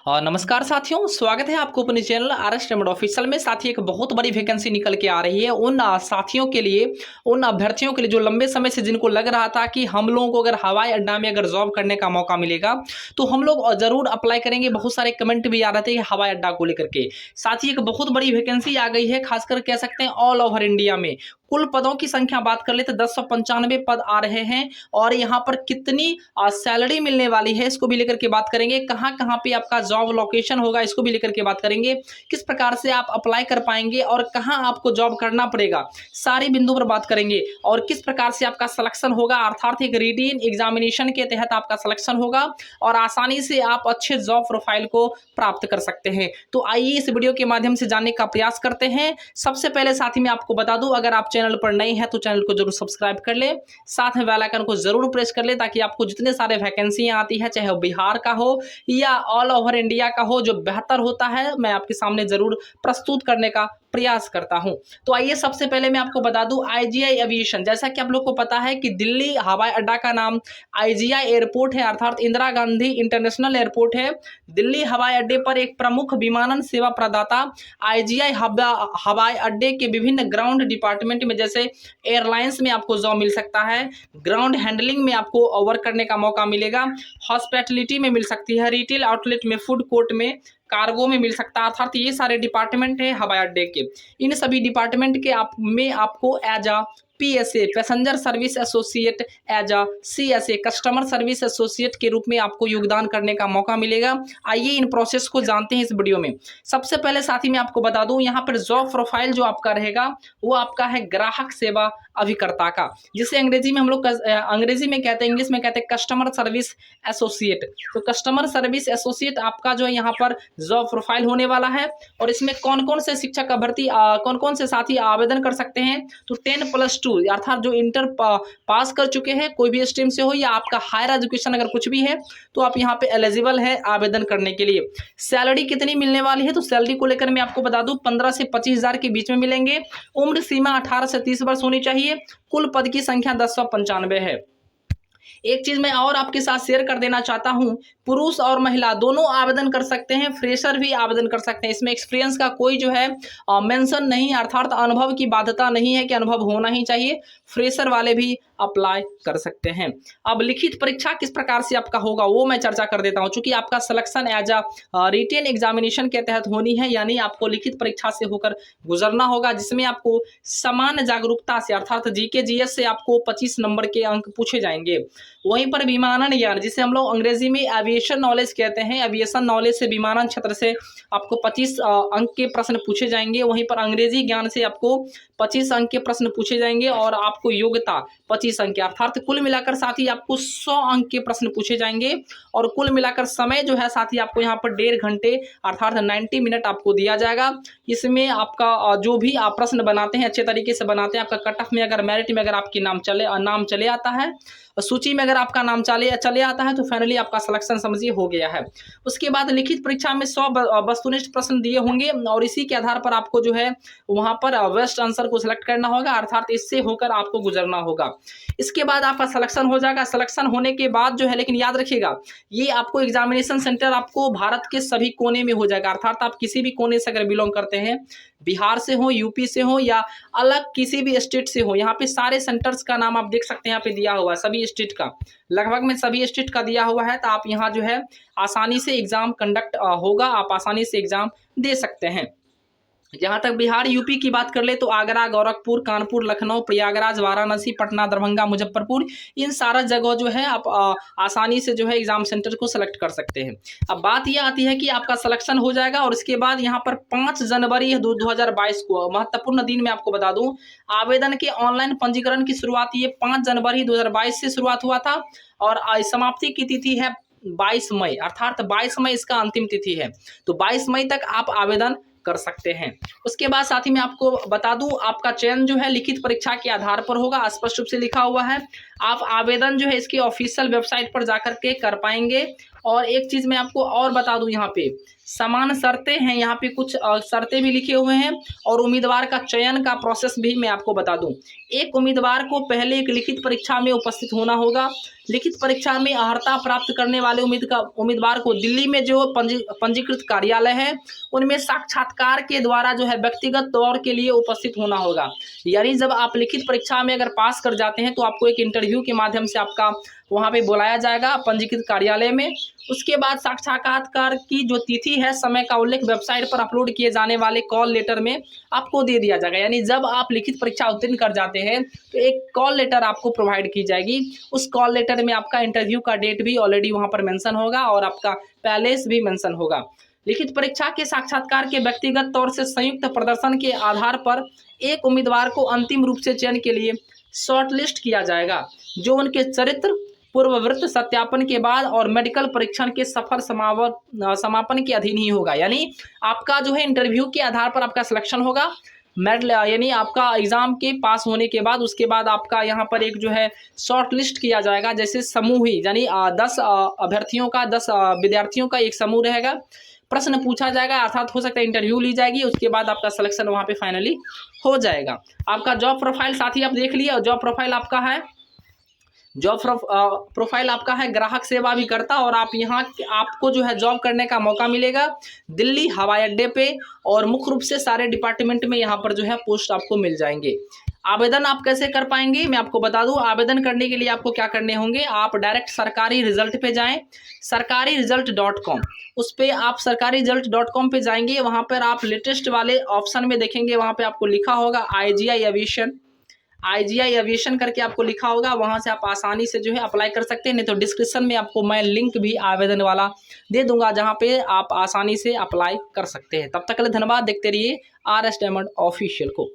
नमस्कार साथियों, स्वागत है आपको अपने चैनल आरएस रेमंड ऑफिशियल में। साथी एक बहुत बड़ी वैकेंसी निकल के आ रही है उन साथियों के लिए, उन अभ्यर्थियों के लिए जो लंबे समय से जिनको लग रहा था कि हम लोगों को अगर हवाई अड्डा में अगर जॉब करने का मौका मिलेगा तो हम लोग जरूर अप्लाई करेंगे। बहुत सारे कमेंट भी आ रहे थे हवाई अड्डा को लेकर के। साथ ही एक बहुत बड़ी वैकेंसी आ गई है, खासकर कह सकते हैं ऑल ओवर इंडिया में। कुल पदों की संख्या बात कर ले तो 1095 पद आ रहे हैं और यहाँ पर कितनी सैलरी मिलने वाली है इसको भी लेकर के बात करेंगे। कहाँ कहाँ पे आपका जॉब लोकेशन होगा इसको भी लेकर के बात करेंगे। किस प्रकार से आप अप्लाई कर पाएंगे और कहाँ आपको जॉब करना पड़ेगा, सारी बिंदु पर बात करेंगे। और किस प्रकार से आपका सिलेक्शन होगा, अर्थात एक रीडिंग एग्जामिनेशन के तहत आपका सिलेक्शन होगा और आसानी से आप अच्छे जॉब प्रोफाइल को प्राप्त कर सकते हैं। तो आइए इस वीडियो के माध्यम से जानने का प्रयास करते हैं। सबसे पहले साथ ही मैं आपको बता दूं, अगर आप चैनल पर नए हैं तो चैनल को जरूर सब्सक्राइब कर ले, साथ में बेल आइकन को जरूर प्रेस कर ले ताकि आपको जितने सारे वैकेंसियां आती है, चाहे वो बिहार का हो या ऑल ओवर इंडिया का हो, जो बेहतर होता है मैं आपके सामने जरूर प्रस्तुत करने का प्रयास करता हूं। तो आइए सबसे पहले मैं आपको बता दूं आईजीआई एविएशन। जैसा कि आप लोग को पता है कि दिल्ली हवाई अड्डा का नाम आईजीआई एयरपोर्ट है, अर्थात इंदिरा गांधी इंटरनेशनल एयरपोर्ट है। दिल्ली हवाई अड्डे पर एक प्रमुख विमानन सेवा प्रदाता आईजीआई हवाई अड्डे के विभिन्न ग्राउंड डिपार्टमेंट में, जैसे एयरलाइंस में आपको जॉब मिल सकता है, ग्राउंड हैंडलिंग में आपको वर्क करने का मौका मिलेगा, हॉस्पिटैलिटी में मिल सकती है, रिटेल आउटलेट में, फूड कोर्ट में, कार्गो में मिल सकता है। अर्थात ये सारे डिपार्टमेंट है हवाई अड्डे के। इन सभी डिपार्टमेंट के में आपको as a PSA passenger service associate, as a CSA customer service associate के रूप में आपको योगदान करने का मौका मिलेगा। आइए इन प्रोसेस को जानते हैं इस वीडियो में। सबसे पहले साथ ही मैं आपको बता दूं, यहाँ पर जॉब प्रोफाइल जो आपका रहेगा वो आपका है ग्राहक सेवा अभिकर्ता का, जिसे अंग्रेजी में हम लोग अंग्रेजी में कहते हैं, इंग्लिश में कहते हैं कस्टमर सर्विस एसोसिएट। तो कस्टमर सर्विस एसोसिएट आपका जो है यहाँ पर जॉब प्रोफाइल होने वाला है। और इसमें कौन कौन से शिक्षक का भर्ती, कौन कौन से साथी आवेदन कर सकते हैं, तो 10+2 अर्थात जो इंटर पास कर चुके हैं, कोई भी स्ट्रीम से हो, या आपका हायर एजुकेशन अगर कुछ भी है तो आप यहाँ पे एलिजिबल है आवेदन करने के लिए। सैलरी कितनी मिलने वाली है, तो सैलरी को लेकर मैं आपको बता दूं 15 से 25 हजार के बीच में मिलेंगे। उम्र सीमा 18 से 30 वर्ष होनी चाहिए। कुल पद की संख्या 1095 है। एक चीज मैं और आपके साथ शेयर कर देना चाहता हूं, पुरुष और महिला दोनों आवेदन कर सकते हैं, फ्रेशर भी आवेदन कर सकते हैं। इसमें एक्सपीरियंस का कोई जो है मेंशन नहीं, अर्थात अनुभव की बाध्यता नहीं है कि अनुभव होना ही चाहिए। फ्रेशर वाले भी अप्लाई कर सकते हैं। अब लिखित परीक्षा किस प्रकार से आपका होगा वो मैं चर्चा कर देता हूं। चूंकि आपका selection as a written examination के तहत होनी है, यानी आपको लिखित परीक्षा से होकर गुजरना होगा, जिसमें आपको सामान्य जागरूकता से अर्थात जीके जीएस से आपको 25 नंबर के अंक पूछे जाएंगे। वहीं पर विमानन ज्ञान, जिसे हम लोग अंग्रेजी में एविएशन नॉलेज कहते हैं, एविएशन नॉलेज से, विमानन क्षेत्र से आपको 25 अंक के प्रश्न पूछे जाएंगे। वहीं पर अंग्रेजी ज्ञान से आपको 25 अंक के प्रश्न पूछे जाएंगे और आपको योग्यता 25 अंक, अर्थात कुल मिलाकर साथ ही आपको 100 अंक के प्रश्न पूछे जाएंगे। और कुल मिलाकर समय जो है साथ ही आपको यहाँ पर 1.5 घंटे अर्थात 90 मिनट आपको दिया जाएगा। इसमें आपका जो भी आप प्रश्न बनाते हैं अच्छे तरीके से बनाते हैं। आपका कट ऑफ में अगर मेरिट में अगर आपकी नाम चले आता है, सूची में अगर आपका नाम चले आता है, तो फाइनली आपका सिलेक्शन समझिए हो गया है। उसके बाद लिखित परीक्षा में 100 वस्तुनिष्ठ प्रश्न दिए होंगे और इसी के आधार पर आपको जो है वहां पर बेस्ट आंसर को सिलेक्ट करना होगा, अर्थात इससे होकर आपको गुजरना होगा। इसके बाद आपका सिलेक्शन हो जाएगा। सिलेक्शन होने के बाद जो है, लेकिन याद रखिएगा, ये आपको एग्जामिनेशन सेंटर आपको भारत के सभी कोने में हो जाएगा, अर्थात आप किसी भी कोने से अगर बिलोंग करते हैं, बिहार से हो, यूपी से हो या अलग किसी भी स्टेट से हो, यहाँ पे सारे सेंटर्स का नाम आप देख सकते हैं, यहाँ पे दिया हुआ है सभी स्टेट का, लगभग में सभी स्टेट का दिया हुआ है। तो आप यहाँ जो है आसानी से एग्जाम कंडक्ट होगा, आप आसानी से एग्जाम दे सकते हैं। जहाँ तक बिहार यूपी की बात कर ले तो आगरा, गोरखपुर, कानपुर, लखनऊ, प्रयागराज, वाराणसी, पटना, दरभंगा, मुजफ्फरपुर, इन सारा जगह जो है आप आसानी से जो है एग्जाम सेंटर को सेलेक्ट कर सकते हैं। अब बात यह आती है कि आपका सिलेक्शन हो जाएगा और इसके बाद यहाँ पर 5 जनवरी 2022 को महत्वपूर्ण दिन में आपको बता दूं, आवेदन के ऑनलाइन पंजीकरण की शुरुआत ये 5 जनवरी 2022 से शुरुआत हुआ था और समाप्ति की तिथि है 22 मई, अर्थात 22 मई इसका अंतिम तिथि है। तो 22 मई तक आप आवेदन कर सकते हैं। उसके बाद साथ ही मैं आपको बता दूं, आपका चयन जो है लिखित परीक्षा के आधार पर होगा, स्पष्ट रूप से लिखा हुआ है। आप आवेदन जो है इसकी ऑफिशियल वेबसाइट पर जाकर के कर पाएंगे। और एक चीज मैं आपको और बता दूं, यहाँ पे समान शर्तें हैं, यहाँ पे कुछ शर्तें भी लिखे हुए हैं और उम्मीदवार का चयन का प्रोसेस भी मैं आपको बता दूं। एक उम्मीदवार को पहले एक लिखित परीक्षा में उपस्थित होना होगा। लिखित परीक्षा में अर्हता प्राप्त करने वाले उम्मीदवार को दिल्ली में जो पंजीकृत कार्यालय है उनमें साक्षात्कार के द्वारा जो है व्यक्तिगत तौर के लिए उपस्थित होना होगा। यानी जब आप लिखित परीक्षा में अगर पास कर जाते हैं तो आपको एक इंटरव्यू के माध्यम से आपका वहाँ पे बुलाया जाएगा पंजीकृत कार्यालय में। उसके बाद साक्षात्कार की जो तिथि है, समय का उल्लेख वेबसाइट पर अपलोड किए जाने वाले कॉल लेटर में आपको दे दिया जाएगा। यानी जब आप लिखित परीक्षा उत्तीर्ण कर जाते हैं तो एक कॉल लेटर आपको प्रोवाइड की जाएगी। उस कॉल लेटर में आपका इंटरव्यू का डेट भी ऑलरेडी वहाँ पर मेंशन होगा और आपका पैलेस भी मेंशन होगा। लिखित परीक्षा के साक्षात्कार के व्यक्तिगत तौर से संयुक्त प्रदर्शन के आधार पर एक उम्मीदवार को अंतिम रूप से चयन के लिए शॉर्टलिस्ट किया जाएगा, जो उनके चरित्र, पूर्ववृत्त सत्यापन के बाद और मेडिकल परीक्षण के सफल समापन के अधीन ही होगा। यानी आपका जो है इंटरव्यू के आधार पर आपका सिलेक्शन होगा। यानी आपका एग्जाम के पास होने के बाद उसके बाद आपका यहाँ पर एक जो है शॉर्ट लिस्ट किया जाएगा, जैसे समूह ही, यानी 10 अभ्यर्थियों का 10 विद्यार्थियों का एक समूह रहेगा। प्रश्न पूछा जाएगा, अर्थात हो सकता है इंटरव्यू ली जाएगी, उसके बाद आपका सिलेक्शन वहाँ पे फाइनली हो जाएगा। आपका जॉब प्रोफाइल साथी आप देख लिए। जॉब प्रोफाइल आपका है, जॉब प्रोफाइल आपका है ग्राहक सेवा अभिकर्ता, और आप यहाँ आपको जो है जॉब करने का मौका मिलेगा दिल्ली हवाई अड्डे पे, और मुख्य रूप से सारे डिपार्टमेंट में यहाँ पर जो है पोस्ट आपको मिल जाएंगे। आवेदन आप कैसे कर पाएंगे मैं आपको बता दूं। आवेदन करने के लिए आपको क्या करने होंगे, आप डायरेक्ट सरकारी रिजल्ट पे जाएं, sarkariresult.com, उस पर आप sarkariresult.com पे जाएंगे। वहाँ पर आप लेटेस्ट वाले ऑप्शन में देखेंगे, वहाँ पे आपको लिखा होगा IGI एविएशन करके आपको लिखा होगा। वहां से आप आसानी से जो है अप्लाई कर सकते हैं। नहीं तो डिस्क्रिप्शन में आपको मैं लिंक भी आवेदन वाला दे दूंगा, जहां पे आप आसानी से अप्लाई कर सकते हैं। तब तक के लिए धन्यवाद। देखते रहिए RS डायमंड ऑफिशियल को।